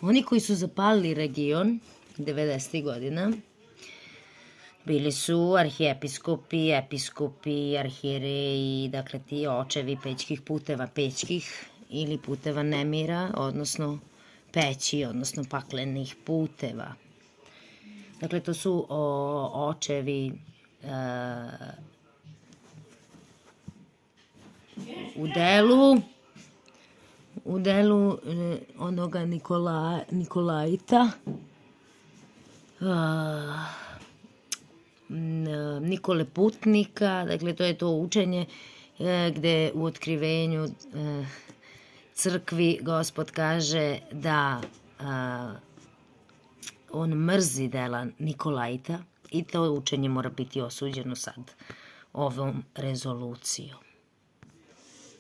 Oni koji su zapalili region 90. godina bili su arhijepiskopi, episkopi, arhijereji, dakle ti očevi pećkih puteva pećkih ili puteva nemira, odnosno peći, odnosno paklenih puteva. Dakle, to su očevi u delu onoga Nikolajta, Nikole Putnika, dakle to je to učenje gde u otkrivenju crkvi Gospod kaže da on mrzi dela Nikolajta i to učenje mora biti osuđeno sad ovom rezolucijom.